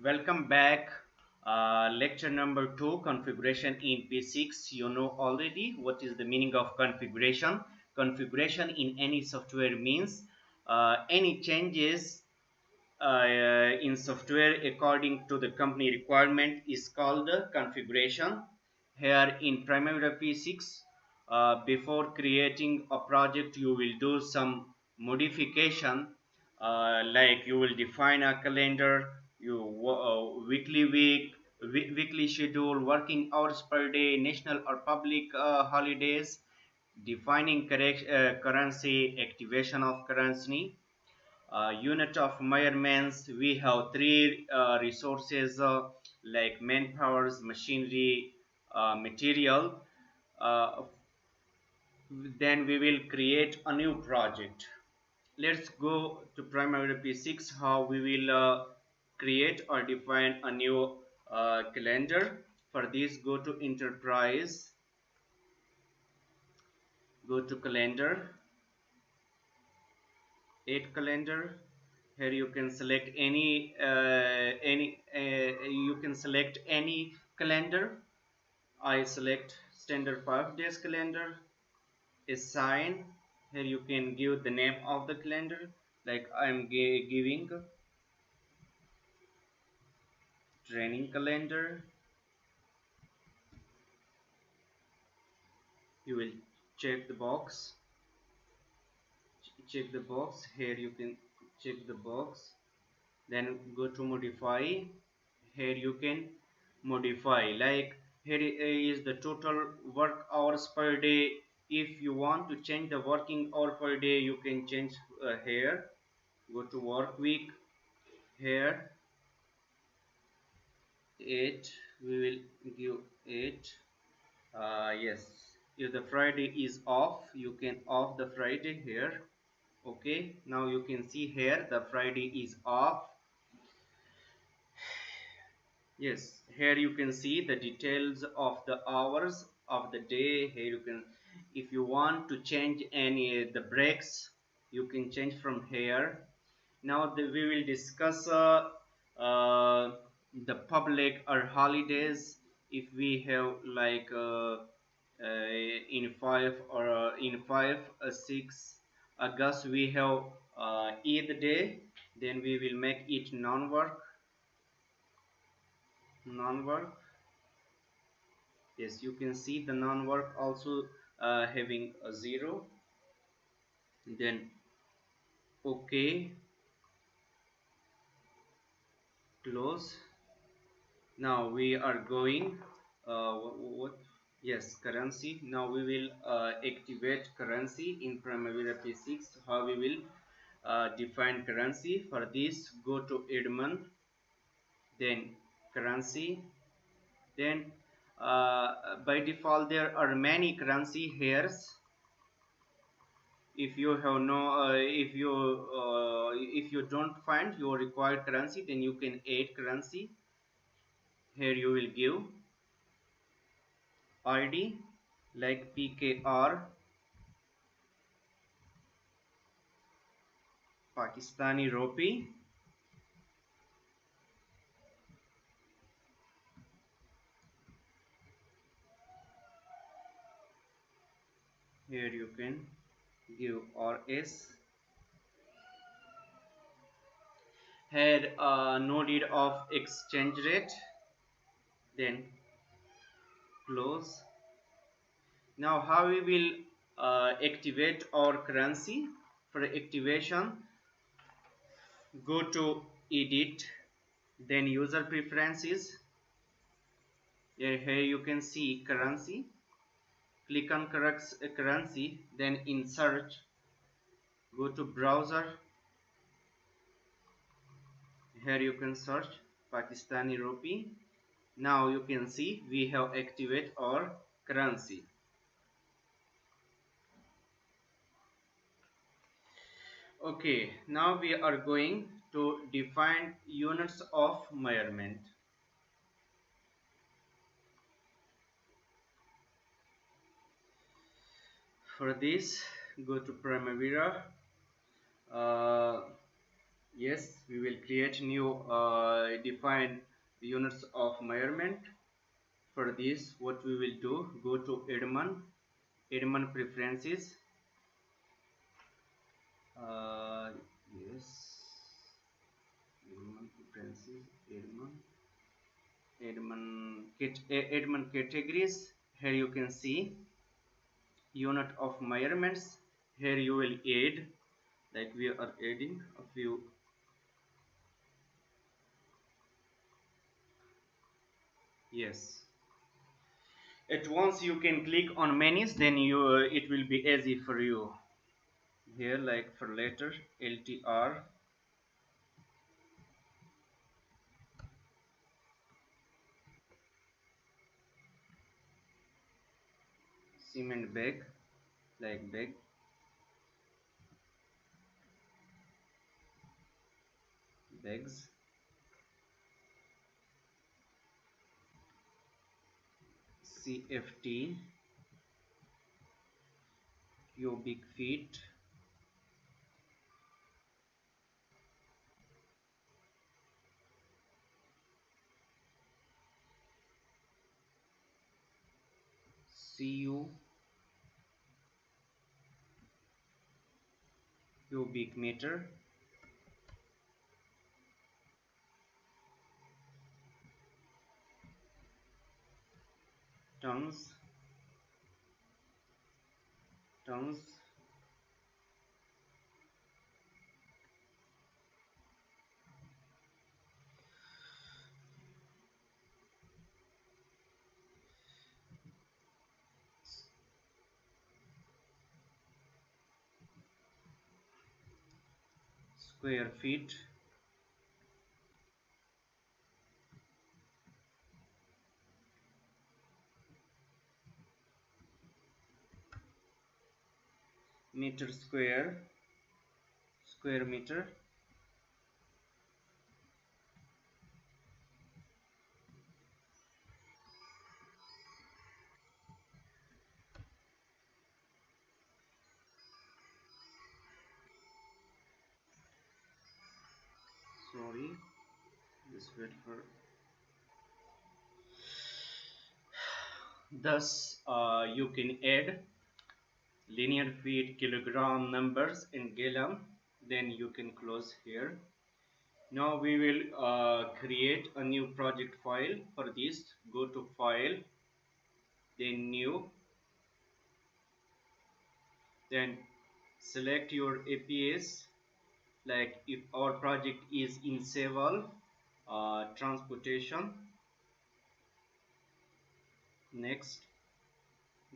Welcome back. Lecture number 2, configuration in P6. You know already what is the meaning of configuration. Configuration in any software means any changes in software according to the company requirement is called configuration. Here in Primavera P6, before creating a project, you will do some modification, like you will define a calendar, weekly schedule, working hours per day, national or public holidays, defining currency, activation of currency, unit of measurements. We have three resources, like manpowers, machinery, material. uh, then we will create a new project. Let's go to primary p6 how we will create or define a new calendar. For this, go to enterprise, go to calendar, add calendar. Here you can select you can select any calendar. I select standard 5 days calendar. Assign. Here you can give the name of the calendar, like I am giving training calendar. You will check the box, check the box. Here you can check the box, then go to modify. Here you can modify, like here is the total work hours per day. If you want to change the working hour per day, you can change here. Go to work week. Here 8, we will give 8. Yes, if the Friday is off, you can off the Friday here. Okay, now you can see here the Friday is off. Yes, here you can see the details of the hours of the day. Here you can, if you want to change any the breaks, you can change from here. Now we will discuss the public or holidays. If we have like in 6 August we have Eid day, then we will make it non-work. Yes, you can see the non-work also having a 0. Then okay, close. Now we are going what yes, currency. Now we will activate currency in Primavera P6. How we will define currency? For this, go to admin, then currency. Then by default there are many currency here. If you have no if you don't find your required currency, then you can add currency. Here you will give id like pkr, pakistani rupee. Here you can give rs. Here no need of exchange rate, then close. Now how we will activate our currency? For activation, go to edit, then user preferences. Here you can see currency. Click on currency, then in search, go to browser. Here you can search Pakistani rupee. Now you can see we have activate our currency. Okay, now we are going to define units of measurement. For this, go to Primavera, uh, Yes, we will create new define units of measurement. For this, what we will do, go to admin preferences. Yes, admin preferences, admin categories. Here you can see unit of measurements. Here you will add, like we are adding a few. Yes, at once you can click on menus, then you it will be easy for you. Here, like for letter LTR, cement bag, like bag, bags, CFT, cubic feet, CU, cubic meter, tons, tons, square feet, meter square, square meter, sorry, just wait for. Thus, you can add linear feet, kilogram numbers in gallon. Then you can close here. Now we will create a new project file. For this, go to file, then new, then select your APS. Like if our project is in civil transportation, next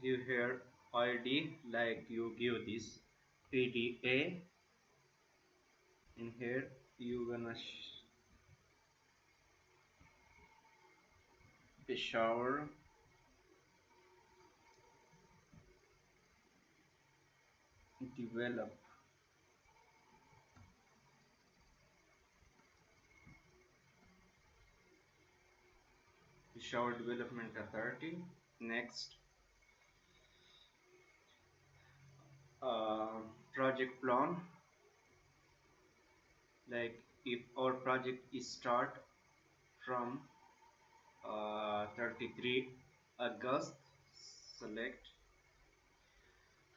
give here ID, like you give this PDA. In here you gonna shower develop, Peshawar Development Authority. Next, uh, project plan, like if our project is start from 33 August, select.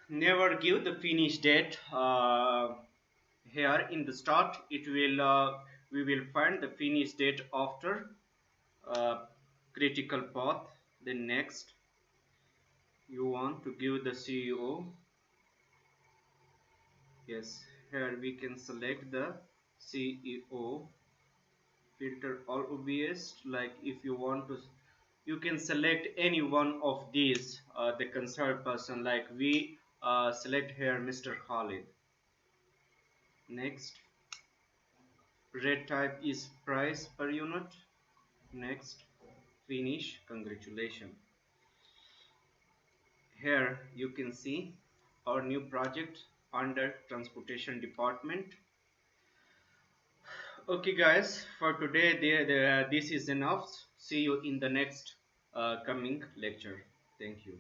Never give the finish date. Here in the start it will we will find the finish date after uh, critical path. Then next you want to give the CEO. Yes, here we can select the CEO, filter all obvious. Like if you want to, you can select any one of these the concerned person, like we select here Mr. Khalid. Next, rate type is price per unit. Next, finish, congratulations. Here you can see our new project under transportation department. Okay guys, for today this is enough. See you in the next coming lecture. Thank you.